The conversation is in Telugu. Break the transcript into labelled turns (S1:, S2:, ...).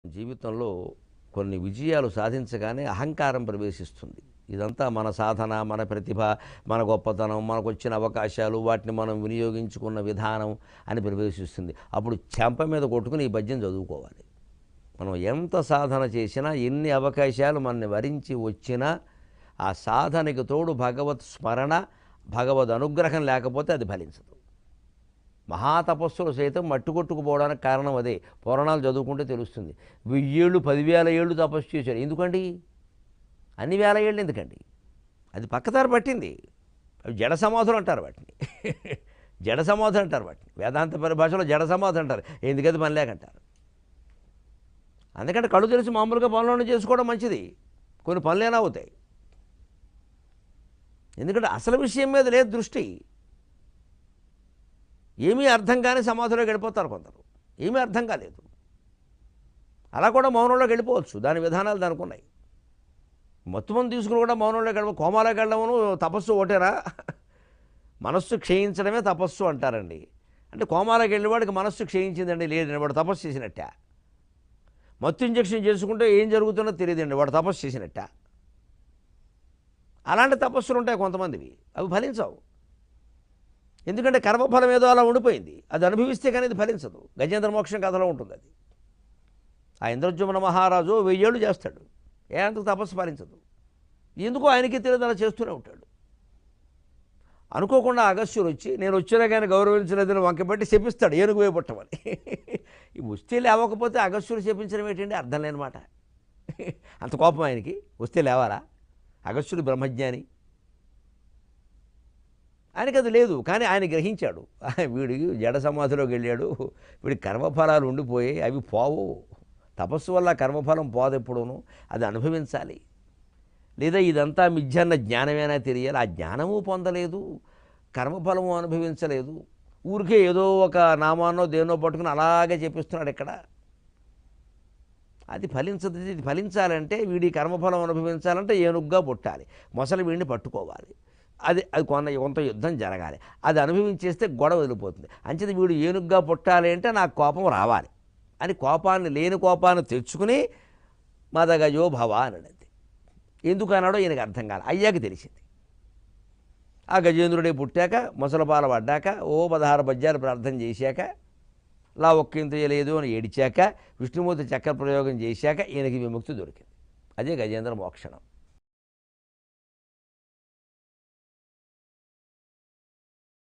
S1: జీవితంలో కొన్ని విజయాలు సాధించగానే అహంకారం ప్రవేశిస్తుంది. ఇదంతా మన సాధన, మన ప్రతిభ, మన గొప్పతనం, మనకొచ్చిన అవకాశాలు, వాటిని మనం వినియోగించుకున్న విధానం అని ప్రవేశిస్తుంది. అప్పుడు చెంప మీద కొట్టుకుని ఈ పద్యం చదువుకోవాలి. మనం ఎంత సాధన చేసినా, ఎన్ని అవకాశాలు మనని వరించి వచ్చినా, ఆ సాధనకి తోడు భగవత్ స్మరణ, భగవద్ అనుగ్రహం లేకపోతే అది ఫలించదు. మహాతపస్సులు సైతం మట్టుకొట్టుకుపోవడానికి కారణం అదే. పురాణాలు చదువుకుంటే తెలుస్తుంది. 1000 ఏళ్ళు 10,000 ఏళ్ళు తపస్సు చేశాడు. ఎందుకండి? అన్ని వేల ఏళ్ళు ఎందుకండి? అది పక్కదారి పట్టింది. అవి జడ సమాధులు అంటారు వాటిని. జడ సమాధులు అంటారు వాటిని. వేదాంత పరిభాషలో జడ సమాధులు అంటారు. ఎందుకది పని లేకంటారు. అందుకంటే కళ్ళు తెలిసి మామూలుగా పనులను చేసుకోవడం మంచిది. కొన్ని పనులైనా అవుతాయి. ఎందుకంటే అసలు విషయం మీద లేదు దృష్టి. ఏమీ అర్థం కాని సమాధిలో గడిపోతారు కొందరు. ఏమీ అర్థం కాలేదు. అలా కూడా మౌనంలోకి వెళ్ళిపోవచ్చు. దాని విధానాలు దానికి ఉన్నాయి. మొత్తం తీసుకుని కూడా మౌనంలో కోమాలోకి వెళ్ళడమును తపస్సు ఒకటేరా? మనస్సు క్షయించడమే తపస్సు అంటారండి. అంటే కోమాలోకి వెళ్ళేవాడికి మనస్సు క్షయించిందండి లేదండి, వాడు తపస్సు చేసినట్ట. మత్తు ఇంజక్షన్ చేసుకుంటే ఏం జరుగుతుందో తెలియదండి, వాడు తపస్సు చేసినట్ట. అలాంటి తపస్సులు ఉంటాయి కొంతమందివి, అవి ఫలించవు. ఎందుకంటే కర్మఫలం ఏదో అలా ఉండిపోయింది. అది అనుభవిస్తే కానీ ఇది ఫలించదు. గజేంద్ర మోక్షం కథలో ఉంటుంది అది. ఆ ఇంద్రజుమ్న మహారాజు 1000 ఏళ్ళు చేస్తాడు, అంతకు తపస్సు ఫలించదు. ఎందుకో ఆయనకి తెలియదు, అలా చేస్తూనే ఉంటాడు. అనుకోకుండా అగస్త్యుడు వచ్చి నేను వచ్చినా కానీ గౌరవించలేదని వంకపెట్టి శపిస్తాడు, ఏనుగు వేయబుట్టమని. ఈ వస్తే లేవకపోతే అగస్త్యుడు శపించడం ఏంటండి? అర్థం లేనమాట. అంత కోపం ఆయనకి. వస్తే లేవాలా? అగస్త్యుడు బ్రహ్మజ్ఞాని, ఆయనకి అది లేదు. కానీ ఆయన గ్రహించాడు, వీడికి జడ సమాధిలోకి వెళ్ళాడు, వీడికి కర్మఫలాలు ఉండిపోయి అవి పోవు. తపస్సు వల్ల కర్మఫలం పోదు ఎప్పుడూను, అది అనుభవించాలి. లేదా ఇదంతా మిథ్యాన్న జ్ఞానమేనా తెలియాలి. ఆ జ్ఞానము పొందలేదు, కర్మఫలము అనుభవించలేదు. ఊరికే ఏదో ఒక నామాన్నో దేన్నో పట్టుకుని అలాగే చెప్పిస్తున్నాడు ఇక్కడ. అది ఫలించదు. ఇది ఫలించాలంటే వీడి కర్మఫలం అనుభవించాలంటే ఏనుగ్గా పుట్టాలి, మొసలి వీడిని పట్టుకోవాలి. అది కొంత యుద్ధం జరగాలి. అది అనుభవించేస్తే గొడవ వదిలిపోతుంది. అంచేది వీడు ఏనుగ్గా పుట్టాలి అంటే నాకు కోపం రావాలి అని లేని కోపాన్ని తెచ్చుకుని మదగజో భవ అన్నాడు. ఎందుకు అన్నాడో ఈయనకు అర్థం కాదు. అయ్యాక తెలిసింది. ఆ గజేంద్రుడే పుట్టాక, ముసలపాల పడ్డాక, 16 పద్యాలు ప్రార్థన చేశాక, లా ఒక్కింత లేదు అని ఏడిచాక, విష్ణుమూర్తి చక్ర ప్రయోగం చేశాక ఈయనకి విముక్తి దొరికింది. అదే గజేంద్ర మోక్షణం.